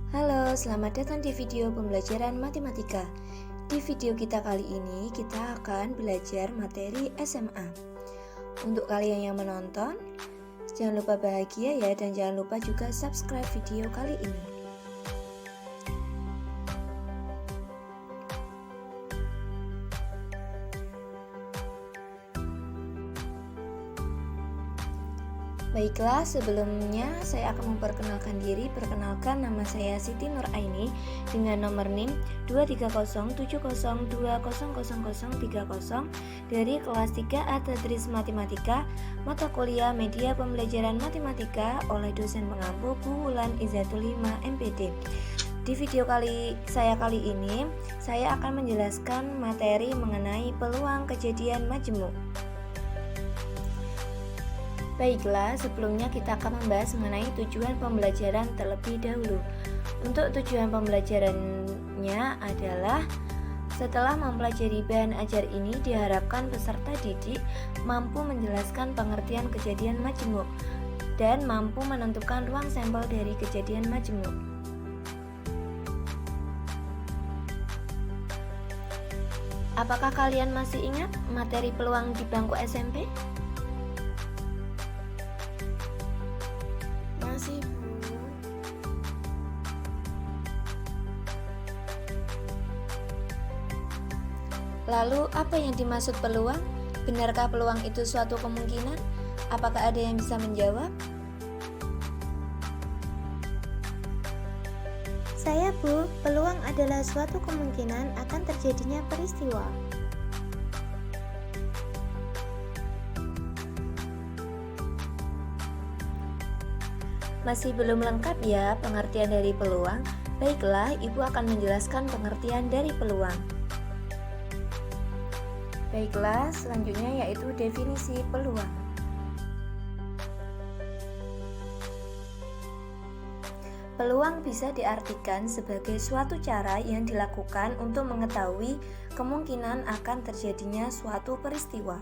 Halo, selamat datang di video pembelajaran matematika. Di video kita kali ini, kita akan belajar materi SMA. Untuk kalian yang menonton, jangan lupa bahagia ya, dan jangan lupa juga subscribe video kali ini. Baiklah, sebelumnya saya akan memperkenalkan diri. Perkenalkan, nama saya Siti Nuraini dengan nomor NIM 23070200030 dari kelas 3A Tadris Matematika, mata kuliah Media Pembelajaran Matematika oleh dosen pengampu Bu Wulan Izzatul Hima MPD. Di video saya kali ini, saya akan menjelaskan materi mengenai peluang kejadian majemuk. Baiklah, sebelumnya kita akan membahas mengenai tujuan pembelajaran terlebih dahulu. Untuk tujuan pembelajarannya adalah setelah mempelajari bahan ajar ini, diharapkan peserta didik mampu menjelaskan pengertian kejadian majemuk dan mampu menentukan ruang sampel dari kejadian majemuk. Apakah kalian masih ingat materi peluang di bangku SMP? Masih, Bu. Lalu, apa yang dimaksud peluang? Benarkah peluang itu suatu kemungkinan? Apakah ada yang bisa menjawab? Saya, Bu. Peluang adalah suatu kemungkinan akan terjadinya peristiwa. Masih belum lengkap ya pengertian dari peluang? Baiklah, Ibu akan menjelaskan pengertian dari peluang. Baiklah, selanjutnya yaitu definisi peluang. Peluang bisa diartikan sebagai suatu cara yang dilakukan untuk mengetahui kemungkinan akan terjadinya suatu peristiwa.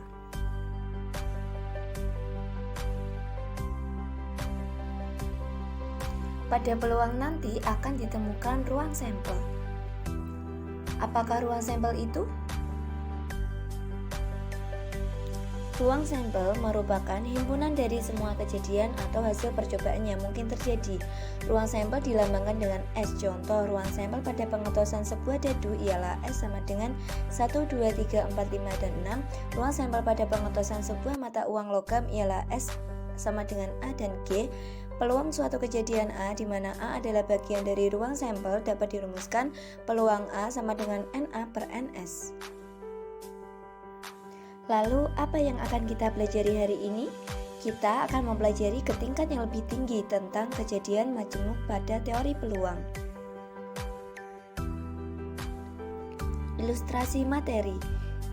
Pada peluang nanti akan ditemukan ruang sampel. Apakah ruang sampel itu? Ruang sampel merupakan himpunan dari semua kejadian atau hasil percobaan yang mungkin terjadi. Ruang sampel dilambangkan dengan S. Contoh, ruang sampel pada pengetosan sebuah dadu ialah S sama dengan 1, 2, 3, 4, 5, dan 6. Ruang sampel pada pengetosan sebuah mata uang logam ialah S sama dengan A dan G. Peluang suatu kejadian A di mana A adalah bagian dari ruang sampel dapat dirumuskan peluang A sama dengan NA per NS. Lalu, apa yang akan kita pelajari hari ini? Kita akan mempelajari ke tingkat yang lebih tinggi tentang kejadian majemuk pada teori peluang. Ilustrasi materi.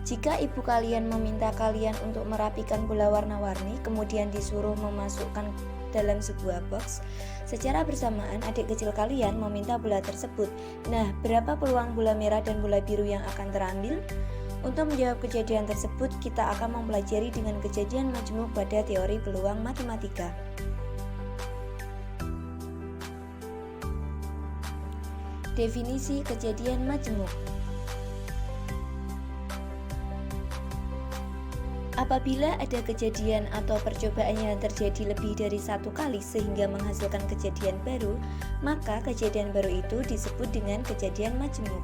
Jika ibu kalian meminta kalian untuk merapikan bola warna-warni, kemudian disuruh memasukkan dalam sebuah box, secara bersamaan adik kecil kalian meminta bola tersebut. Nah, berapa peluang bola merah dan bola biru yang akan terambil? Untuk menjawab kejadian tersebut, kita akan mempelajari dengan kejadian majemuk pada teori peluang matematika. Definisi kejadian majemuk. Apabila ada kejadian atau percobaan yang terjadi lebih dari satu kali sehingga menghasilkan kejadian baru, maka kejadian baru itu disebut dengan kejadian majemuk.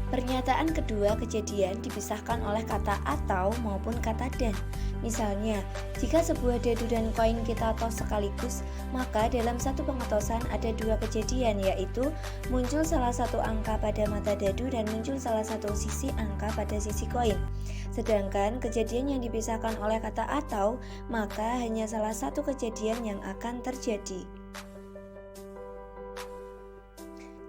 Pernyataan kedua kejadian dipisahkan oleh kata atau maupun kata dan. Misalnya, jika sebuah dadu dan koin kita tos sekaligus, maka dalam satu pengetosan ada dua kejadian, yaitu muncul salah satu angka pada mata dadu dan muncul salah satu sisi angka pada sisi koin. Sedangkan kejadian yang dipisahkan oleh kata atau, maka hanya salah satu kejadian yang akan terjadi.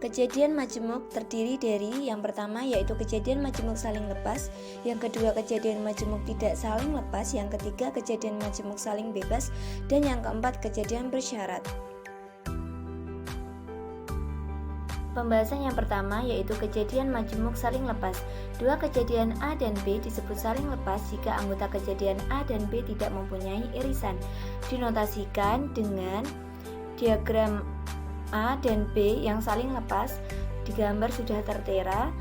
Kejadian majemuk terdiri dari yang pertama yaitu kejadian majemuk saling lepas, yang kedua kejadian majemuk tidak saling lepas, yang ketiga kejadian majemuk saling bebas, dan yang keempat kejadian bersyarat. Pembahasan yang pertama yaitu kejadian majemuk saling lepas. Dua kejadian A dan B disebut saling lepas jika anggota kejadian A dan B tidak mempunyai irisan. Dinotasikan dengan diagram A dan B yang saling lepas, digambar sudah tertera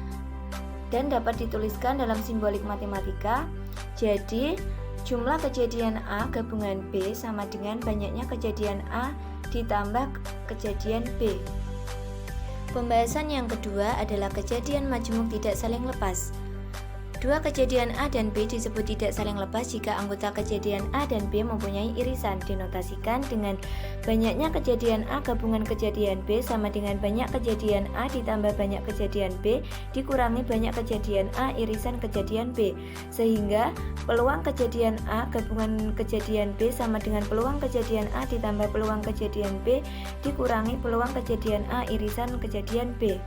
dan dapat dituliskan dalam simbolik matematika. Jadi, jumlah kejadian A gabungan B sama dengan banyaknya kejadian A ditambah kejadian B. Pembahasan yang kedua adalah kejadian majemuk tidak saling lepas. Dua kejadian A dan B disebut tidak saling lepas jika anggota kejadian A dan B mempunyai irisan. Dinotasikan dengan banyaknya kejadian A gabungan kejadian B sama dengan banyak kejadian A ditambah banyak kejadian B dikurangi banyak kejadian A irisan kejadian B, sehingga peluang kejadian A gabungan kejadian B sama dengan peluang kejadian A ditambah peluang kejadian B dikurangi peluang kejadian A irisan kejadian B.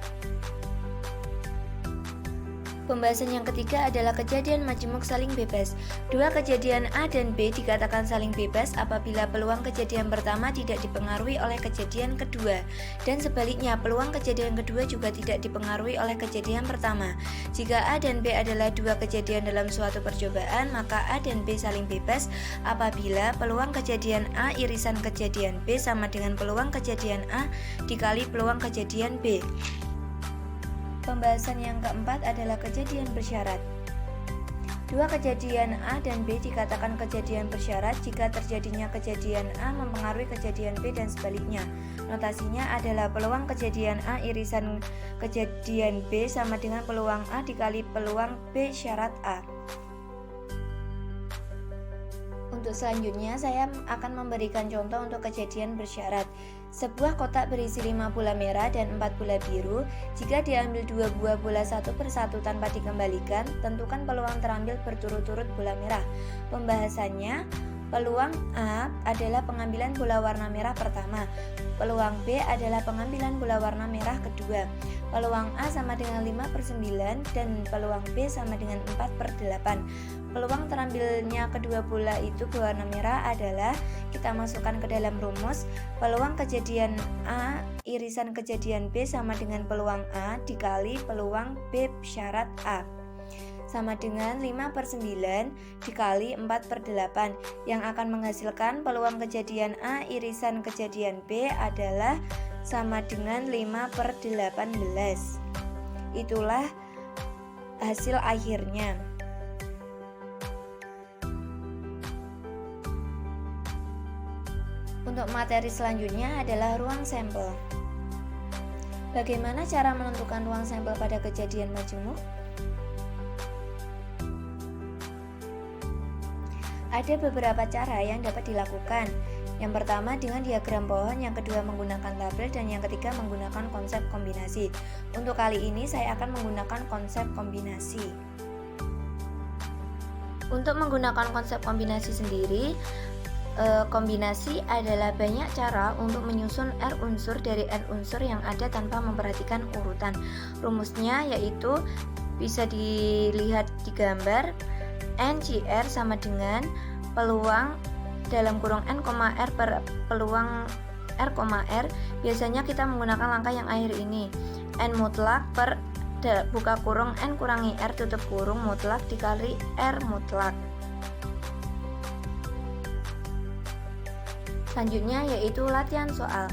Pembahasan yang ketiga adalah kejadian majemuk saling bebas. Dua kejadian A dan B dikatakan saling bebas apabila peluang kejadian pertama tidak dipengaruhi oleh kejadian kedua, dan sebaliknya peluang kejadian kedua juga tidak dipengaruhi oleh kejadian pertama. Jika A dan B adalah dua kejadian dalam suatu percobaan, maka A dan B saling bebas apabila peluang kejadian A irisan kejadian B sama dengan peluang kejadian A dikali peluang kejadian B. Pembahasan yang keempat adalah kejadian bersyarat. Dua kejadian A dan B dikatakan kejadian bersyarat jika terjadinya kejadian A mempengaruhi kejadian B dan sebaliknya. Notasinya adalah peluang kejadian A irisan kejadian B sama dengan peluang A dikali peluang B syarat A. Untuk selanjutnya saya akan memberikan contoh untuk kejadian bersyarat. Sebuah kotak berisi 5 bola merah dan 4 bola biru. Jika diambil 2 buah bola satu persatu tanpa dikembalikan, tentukan peluang terambil berturut-turut bola merah. Pembahasannya, peluang A adalah pengambilan bola warna merah pertama. Peluang B adalah pengambilan bola warna merah kedua. Peluang A sama dengan 5/9 dan peluang B sama dengan 4/8. Peluang terambilnya kedua bola itu berwarna merah adalah, kita masukkan ke dalam rumus, peluang kejadian A irisan kejadian B sama dengan peluang A dikali peluang B syarat A, sama dengan 5/9 dikali 4/8, yang akan menghasilkan peluang kejadian A irisan kejadian B adalah sama dengan 5/18. Itulah hasil akhirnya. Untuk materi selanjutnya adalah ruang sampel. Bagaimana cara menentukan ruang sampel pada kejadian majemuk? Ada beberapa cara yang dapat dilakukan. Yang pertama dengan diagram pohon, yang kedua menggunakan tabel, dan yang ketiga menggunakan konsep kombinasi. Untuk kali ini saya akan menggunakan konsep kombinasi. Untuk menggunakan konsep kombinasi sendiri, kombinasi adalah banyak cara untuk menyusun R unsur dari N unsur yang ada tanpa memperhatikan urutan. Rumusnya yaitu bisa dilihat di gambar. NCR sama dengan peluang dalam kurung N, R per peluang R, R. Biasanya kita menggunakan langkah yang akhir ini. N mutlak per buka kurung N kurangi R tutup kurung mutlak dikali R mutlak. Selanjutnya yaitu latihan soal.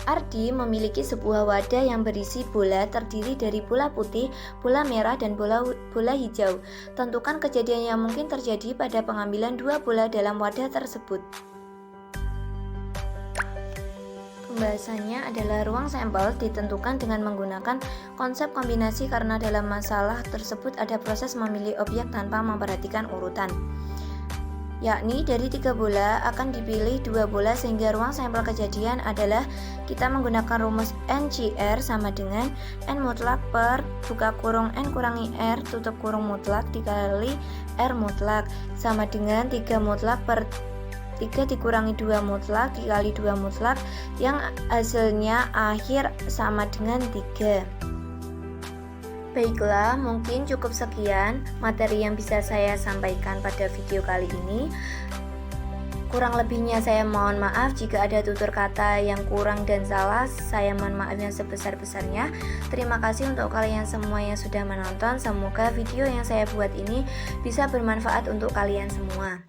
Ardi memiliki sebuah wadah yang berisi bola terdiri dari bola putih, bola merah, dan bola hijau. Tentukan kejadian yang mungkin terjadi pada pengambilan 2 bola dalam wadah tersebut. Pembahasannya adalah ruang sampel ditentukan dengan menggunakan konsep kombinasi karena dalam masalah tersebut ada proses memilih objek tanpa memperhatikan urutan. Yakni dari 3 bola akan dipilih 2 bola sehingga ruang sampel kejadian adalah kita menggunakan rumus NCR sama dengan N mutlak per buka kurung N kurangi R tutup kurung mutlak dikali R mutlak, sama dengan 3 mutlak per 3 dikurangi 2 mutlak dikali 2 mutlak, yang hasilnya akhir sama dengan 3. Baiklah, mungkin cukup sekian materi yang bisa saya sampaikan pada video kali ini. Kurang lebihnya saya mohon maaf jika ada tutur kata yang kurang dan salah. Saya mohon maaf yang sebesar-besarnya. Terima kasih untuk kalian semua yang sudah menonton. Semoga video yang saya buat ini bisa bermanfaat untuk kalian semua.